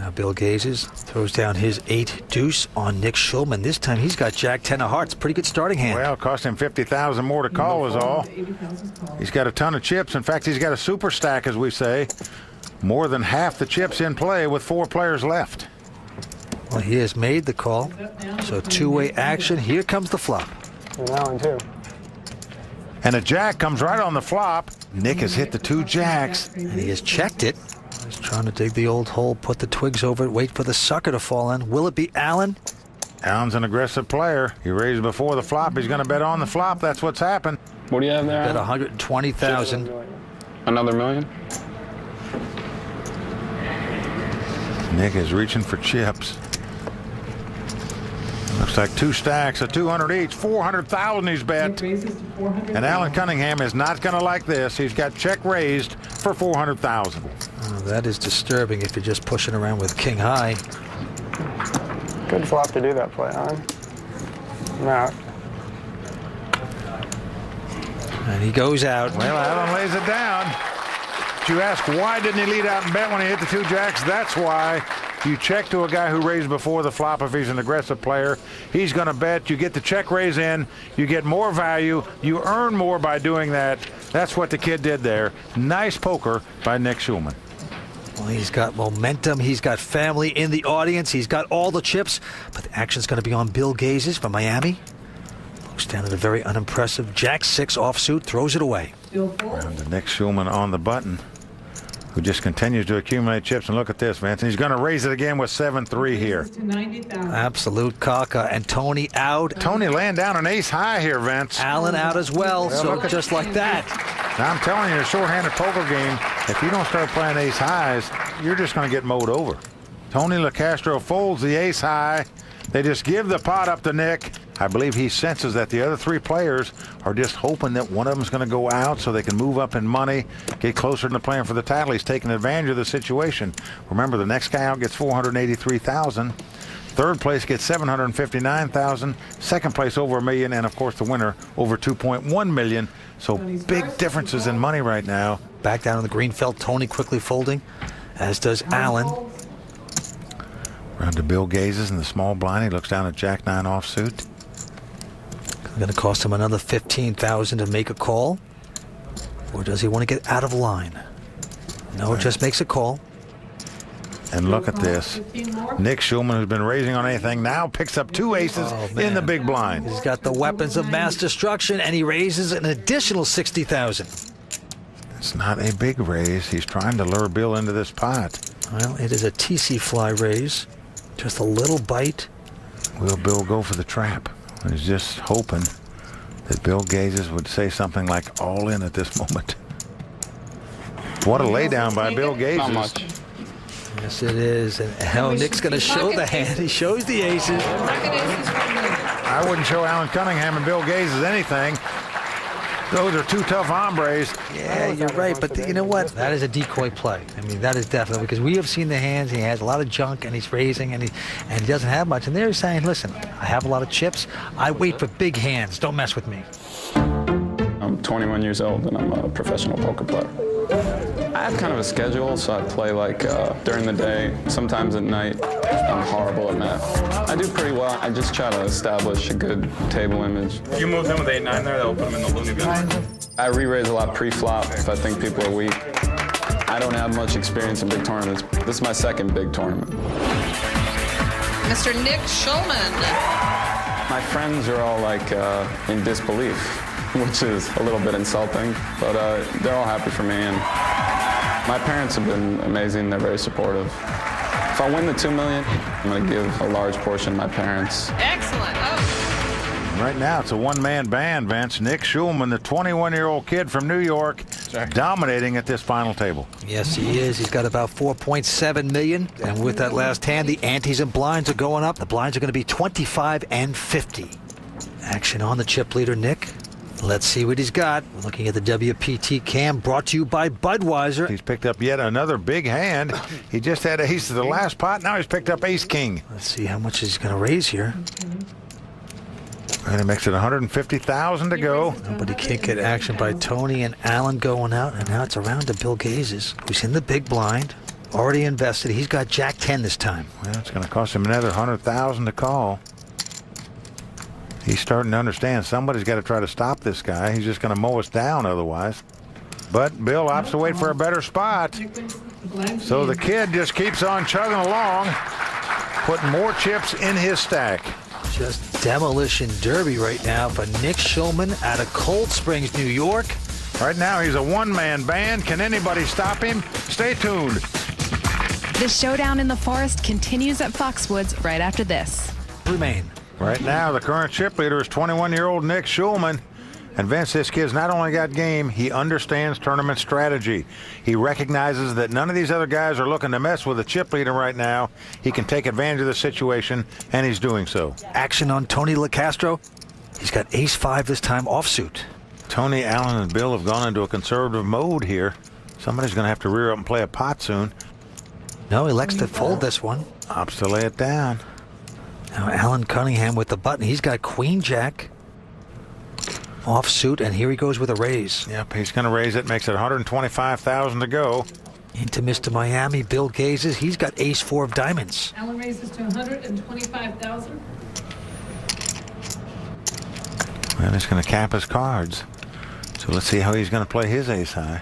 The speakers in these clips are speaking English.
Now Bill Gazes throws down his 8 deuce on Nick Schulman. This time he's got Jack 10 of hearts. Pretty good starting hand. Well, it cost him 50,000 more to call is all. He's got a ton of chips. In fact, he's got a super stack, as we say. More than half the chips in play with 4 players left. Well, he has made the call. So two-way action. Here comes the flop. And that one too. And a jack comes right on the flop. Nick has hit the 2 jacks. And he has checked it. He's trying to dig the old hole, put the twigs over it, wait for the sucker to fall in. Will it be Allen? Allen's an aggressive player. He raised before the flop. He's going to bet on the flop. That's what's happened. What do you have there? Bet 120,000. Another million? Nick is reaching for chips. Looks like 2 stacks of 200 each, 400,000 he's bet. And Alan Cunningham is not going to like this. He's got check raised for 400,000. Oh, that is disturbing if you're just pushing around with king high. Good flop to do that play on. No. And he goes out. Well, Alan lays it down. But you ask, why didn't he lead out and bet when he hit the 2 jacks? That's why. You check to a guy who raised before the flop if he's an aggressive player. He's going to bet. You get the check raise in. You get more value. You earn more by doing that. That's what the kid did there. Nice poker by Nick Schulman. Well, he's got momentum. He's got family in the audience. He's got all the chips. But the action's going to be on Bill Gazes from Miami. Looks down at a very unimpressive Jack 6 offsuit. Throws it away. Round to Nick Schulman on the button, who just continues to accumulate chips. And look at this, Vince. And he's going to raise it again with 7-3 here. Absolute caca. And Tony out. Tony laying down an ace high here, Vince. Allen out as well. So just like that. Now, I'm telling you, a short-handed poker game, if you don't start playing ace highs, you're just going to get mowed over. Tony LaCastro folds the ace high. They just give the pot up to Nick. I believe he senses that the other 3 players are just hoping that one of them is going to go out so they can move up in money, get closer to playing for the title. He's taking advantage of the situation. Remember, the next guy out gets 483,000. Third place gets 759,000. Second place over $1 million, and of course the winner over 2.1 million. So big differences in money right now. Back down on the green felt. Tony quickly folding, as does Allen. Round to Bill Gazes in the small blind. He looks down at Jack 9 offsuit. Going to cost him another 15,000 to make a call, or does he want to get out of line? No, just makes a call. And look at this. Nick Schulman, who's been raising on anything, now picks up 2 aces in the big blind. He's got the weapons of mass destruction, and he raises an additional 60,000. It's not a big raise. He's trying to lure Bill into this pot. Well, it is a TC fly raise. Just a little bite. Will Bill go for the trap? He's just hoping that Bill Gazes would say something like all in at this moment. What a laydown by Bill Gazes. Not much. Yes, it is. And hell, Nick's going to show the hand. He shows the aces. I wouldn't show Alan Cunningham and Bill Gazes anything. Those are 2 tough hombres. Yeah, you're right. But you know what? That is a decoy play. I mean, that is definitely, because we have seen the hands. He has a lot of junk, and he's raising, and he doesn't have much. And they're saying, listen, I have a lot of chips. I wait for big hands. Don't mess with me. I'm 21 years old, and I'm a professional poker player. I have kind of a schedule, so I play like during the day, sometimes at night. I'm horrible at math. I do pretty well. I just try to establish a good table image. You moved him with 8-9 there, they'll put him in the loony bin. I re-raise a lot pre-flop if I think people are weak. I don't have much experience in big tournaments. This is my 2nd big tournament. Mr. Nick Schulman. My friends are all like in disbelief, which is a little bit insulting, but they're all happy for me. And my parents have been amazing. They're very supportive. If I win the $2 million, I'm going to give a large portion to my parents. Excellent. Oh. Right now, it's a one-man band, Vince. Nick Schulman, the 21-year-old kid from New York, dominating at this final table. Yes, he is. He's got about 4.7 million. And with that last hand, the antes and blinds are going up. The blinds are going to be 25 and 50. Action on the chip leader, Nick. Let's see what he's got. We're looking at the WPT cam, brought to you by Budweiser. He's picked up yet another big hand. He just had ace to the last pot. Now he's picked up ace-king. Let's see how much he's going to raise here. And it makes it 150,000 to go. Nobody can't get action by Tony and Allen going out. And now it's around to Bill Gazes, who's in the big blind Already invested. He's got Jack 10 this time. Well, it's going to cost him another $100,000 to call. He's starting to understand somebody's got to try to stop this guy. He's just going to mow us down otherwise. But Bill opts to wait for a better spot. So the kid just keeps on chugging along, putting more chips in his stack. Just demolition derby right now for Nick Schulman out of Cold Springs, New York. Right now, he's a one-man band. Can anybody stop him? Stay tuned. The showdown in the forest continues at Foxwoods right after this. Remain. Right now, the current chip leader is 21-year-old Nick Schulman. And Vince, this kid's not only got game, he understands tournament strategy. He recognizes that none of these other guys are looking to mess with the chip leader right now. He can take advantage of the situation, and he's doing so. Action on Tony LaCastro. He's got ace-5 this time offsuit. Tony, Allen, and Bill have gone into a conservative mode here. Somebody's going to have to rear up and play a pot soon. No, he elects to fold this one. Opts to lay it down. Now Alan Cunningham with the button. He's got Queen-Jack offsuit, and here he goes with a raise. Yep, he's going to raise it. Makes it $125,000 to go. Into Mr. Miami, Bill Gazes. He's got ace-4 of diamonds. Alan raises to $125,000. Well, he's going to cap his cards. So let's see how he's going to play his ace-high.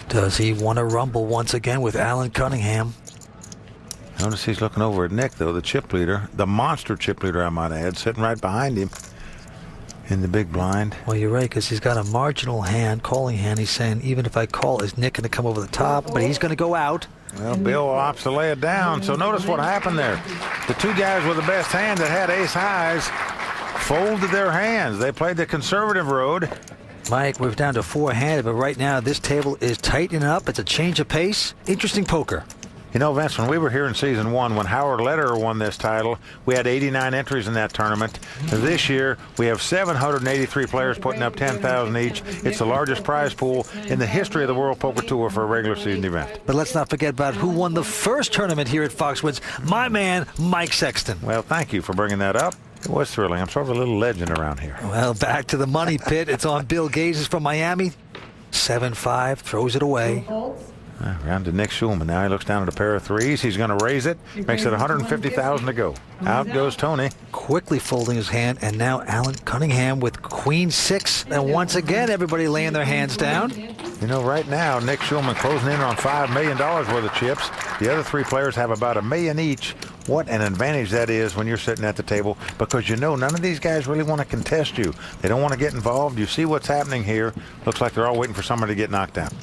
Does he want to rumble once again with Alan Cunningham? Notice he's looking over at Nick, though, the chip leader, the monster chip leader, I might add, sitting right behind him in the big blind. Well, you're right, because he's got a marginal hand, calling hand. He's saying, even if I call, is Nick going to come over the top? But he's going to go out. Well, Bill opts to lay it down. So notice what happened there. The two guys with the best hand that had ace-highs folded their hands. They played the conservative road. Mike, we're down to 4-handed, but right now this table is tightening up. It's a change of pace. Interesting poker. You know, Vince, when we were here in season 1, when Howard Lederer won this title, we had 89 entries in that tournament. This year, we have 783 players putting up $10,000 each. It's the largest prize pool in the history of the World Poker Tour for a regular season event. But let's not forget about who won the first tournament here at Foxwoods. My man, Mike Sexton. Well, thank you for bringing that up. It was thrilling. I'm sort of a little legend around here. Well, back to the money pit. It's on Bill Gazes from Miami. 7-5, throws it away. Round to Nick Schulman. Now he looks down at a pair of threes. He's going to raise it. Makes it $150,000 to go. Out goes Tony. Quickly folding his hand, and now Alan Cunningham with Queen-6. And once again, everybody laying their hands down. You know, right now, Nick Schulman closing in on $5 million worth of chips. The other three players have about $1 million each. What an advantage that is when you're sitting at the table, because you know none of these guys really want to contest you. They don't want to get involved. You see what's happening here. Looks like they're all waiting for somebody to get knocked out.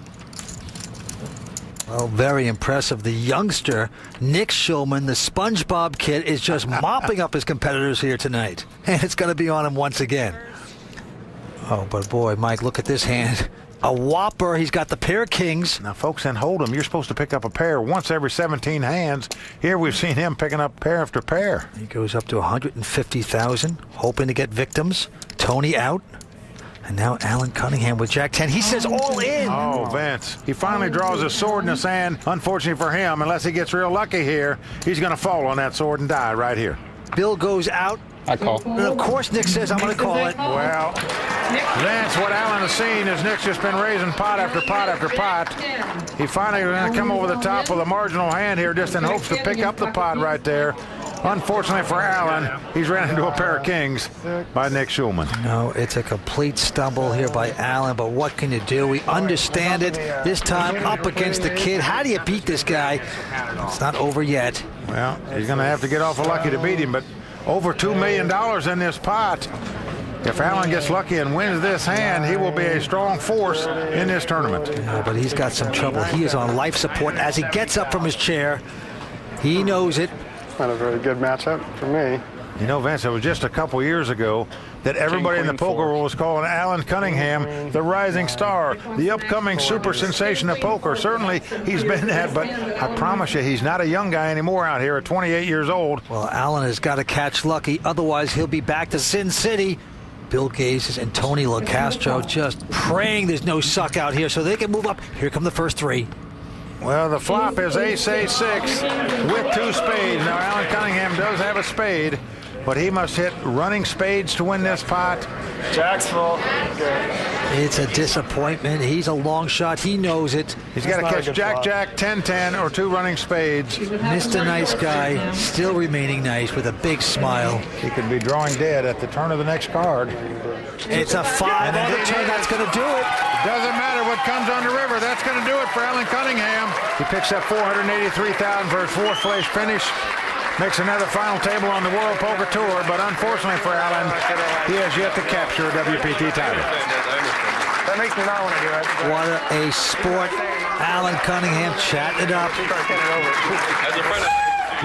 Well, very impressive. The youngster, Nick Schulman, the SpongeBob kid, is just mopping up his competitors here tonight. And it's going to be on him once again. Oh, but boy, Mike, look at this hand. A whopper. He's got the pair of kings. Now, folks, in Hold'em, you're supposed to pick up a pair once every 17 hands. Here we've seen him picking up pair after pair. He goes up to $150,000, hoping to get victims. Tony out. And now Alan Cunningham with Jack 10. He says all in. Oh, Vince. He finally draws his sword in his hand. Unfortunately for him, unless he gets real lucky here, he's going to fall on that sword and die right here. Bill goes out. I call. And of course, Nick says, I'm going to call it. Well, Vince, what Alan has seen is Nick's just been raising pot after pot after pot. He finally going to come over the top with a marginal hand here just in hopes to pick up the pot right there. Unfortunately for Alan, he's ran into a pair of kings by Nick Schulman. No, it's a complete stumble here by Alan, but what can you do? We understand it. This time up against the kid. How do you beat this guy? It's not over yet. Well, he's going to have to get awful lucky to beat him, but over $2 million in this pot. If Alan gets lucky and wins this hand, he will be a strong force in this tournament. No, but he's got some trouble. He is on life support as he gets up from his chair. He knows it. Not a very good matchup for me. You know, Vince, it was just a couple years ago that everybody in the poker world was calling Alan Cunningham the rising star, the upcoming super sensation of poker. Certainly, he's been that, but I promise you, he's not a young guy anymore out here at 28 years old. Well, Alan has got to catch lucky. Otherwise, he'll be back to Sin City. Bill Gazes and Tony LaCastro just praying there's no suck out here so they can move up. Here come the first three. Well, the flop is ace-6 with 2 spades. Now, Alan Cunningham does have a spade. but he must hit running spades to win this pot. Jack's full. Good. It's a disappointment. He's a long shot. He knows it. He's got to That's not a catch good Jack, flop. Jack, 10-10, or 2 running spades. Mr. Nice Guy, still remaining nice with a big smile. He could be drawing dead at the turn of the next card. It's a 5 on the turn. That's going to do it. Doesn't matter what comes on the river. That's going to do it for Alan Cunningham. He picks up $483,000 for his 4th place finish. Makes another final table on the World Poker Tour, but unfortunately for Alan, he has yet to capture a WPT title. That makes me not want to do it. What a sport. Alan Cunningham chatting it up.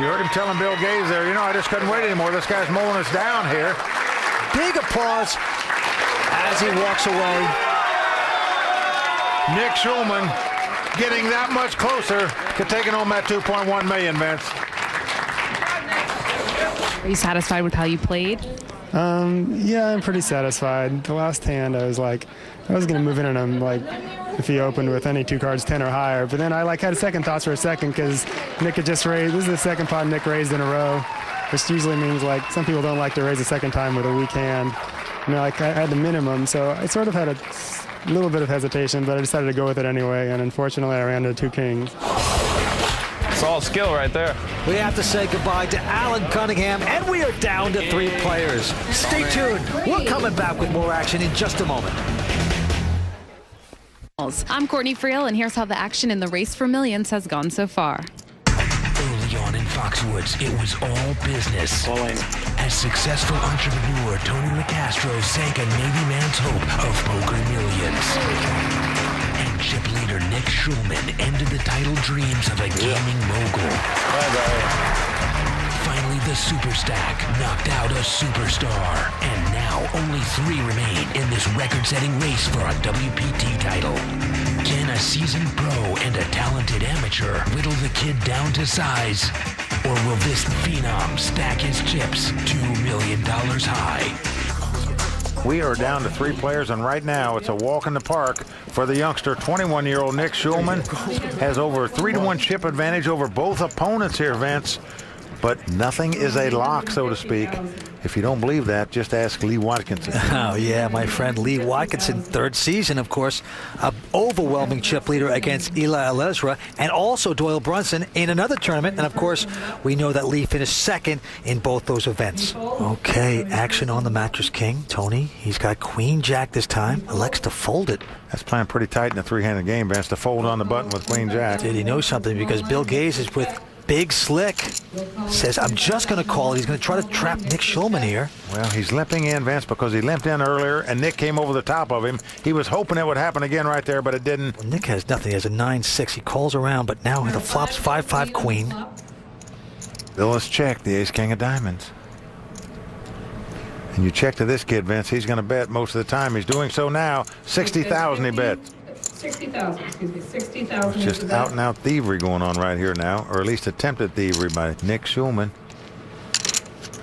You heard him telling Bill Gaze there, I just couldn't wait anymore. This guy's mowing us down here. Big applause as he walks away. Nick Schulman getting that much closer to taking home that $2.1 million, Vince. Are you satisfied with how you played? Yeah, I'm pretty satisfied. The last hand, I was going to move in on him, if he opened with any 2 cards 10 or higher. But then I had second thoughts for a second because Nick had just raised. This is the second pot Nick raised in a row, which usually means some people don't like to raise a second time with a weak hand. I had the minimum, so I sort of had a little bit of hesitation, but I decided to go with it anyway. And unfortunately, I ran into 2 kings. It's all skill right there. We have to say goodbye to Alan Cunningham, and we are down to 3 players. Stay tuned. We're coming back with more action in just a moment. I'm Courtney Friel, and here's how the action in the race for millions has gone so far. Early on in Foxwoods, it was all business. As successful entrepreneur Tony LaCastro sank a Navy man's hope of poker millions. And chip leader Nick Schulman ended the title dreams of a gaming mogul. Finally, the super stack knocked out a superstar. And now only 3 remain in this record-setting race for a WPT title. Can a seasoned pro and a talented amateur whittle the kid down to size? Or will this phenom stack his chips $2 million high? We are down to 3 players, and right now it's a walk in the park for the youngster. 21-year-old Nick Schulman has over a 3-to-1 chip advantage over both opponents here, Vince. But nothing is a lock, so to speak. If you don't believe that, just ask Lee Watkinson. Oh, yeah, my friend Lee Watkinson, 3rd season, of course, an overwhelming chip leader against Eli Alezra, and also Doyle Brunson in another tournament. And, of course, we know that Lee finished 2nd in both those events. Okay, action on the Mattress King. Tony, he's got Queen Jack this time. Elects to fold it. That's playing pretty tight in a 3-handed game, Vince, to fold on the button with Queen Jack. Did he know something? Because Bill Gaze is with Big Slick. Says, I'm just going to call it. He's going to try to trap Nick Schulman here. Well, he's limping in, Vince, because he limped in earlier, and Nick came over the top of him. He was hoping it would happen again right there, but it didn't. Well, Nick has nothing. He has a 9-6. He calls around, but now the flop's 5-5 Queen. Bill has checked the Ace-King of Diamonds. And you check to this kid, Vince, he's going to bet most of the time. He's doing so now. 60,000 he bet. 60,000, excuse me, 60,000. Just out-and-out thievery going on right here now, or at least attempted thievery by Nick Schulman.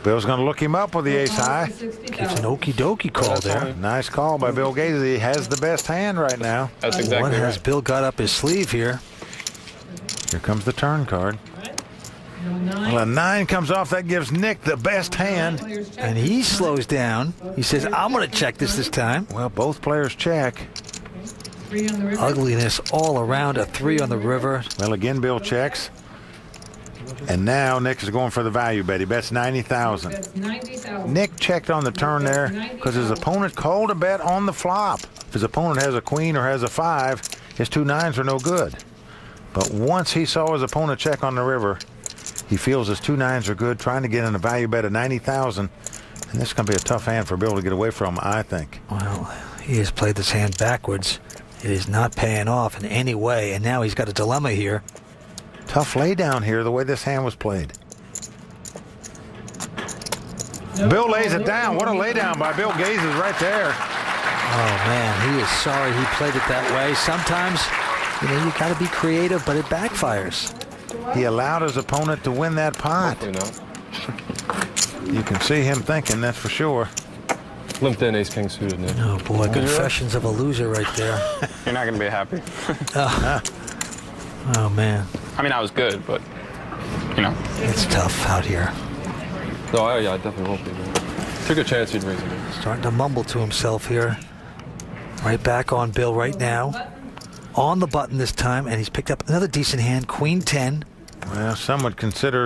Bill's going to look him up with the ace high. It's an okie dokie call there. Nice call by Bill Gaze. He has the best hand right now. That's exactly What has right. Bill got up his sleeve here? Here comes the turn card. Well, a 9 comes off. That gives Nick the best hand. And he slows down. He says, I'm going to check this time. Well, both players check. 3 on the river. Ugliness all around. A 3 on the river. Well, again, Bill checks. And now Nick is going for the value bet. He bets 90,000. That's 90,000. Nick checked on the turn there because his opponent called a bet on the flop. If his opponent has a queen or has a 5, his 2 9s are no good. But once he saw his opponent check on the river, he feels his 2 9s are good, trying to get in a value bet of 90,000. And this is going to be a tough hand for Bill to get away from, I think. Well, he has played this hand backwards. It is not paying off in any way. And now he's got a dilemma here. Tough lay down here, the way this hand was played. Bill lays it down. What a lay down by Bill Gaze is right there. Oh, man, he is sorry he played it that way. Sometimes, you got to be creative, but it backfires. He allowed his opponent to win that pot. You can see him thinking, that's for sure. Limped in ace-king suited, Nick. Oh, boy, confessions of a loser right there. You're not going to be happy. Oh, man, I mean, I was good, but, it's tough out here. No, I definitely won't be. Man. Took a chance he'd raise it. Starting to mumble to himself here. Right back on Bill right now. On the button this time, and he's picked up another decent hand, Queen 10. Well, some would consider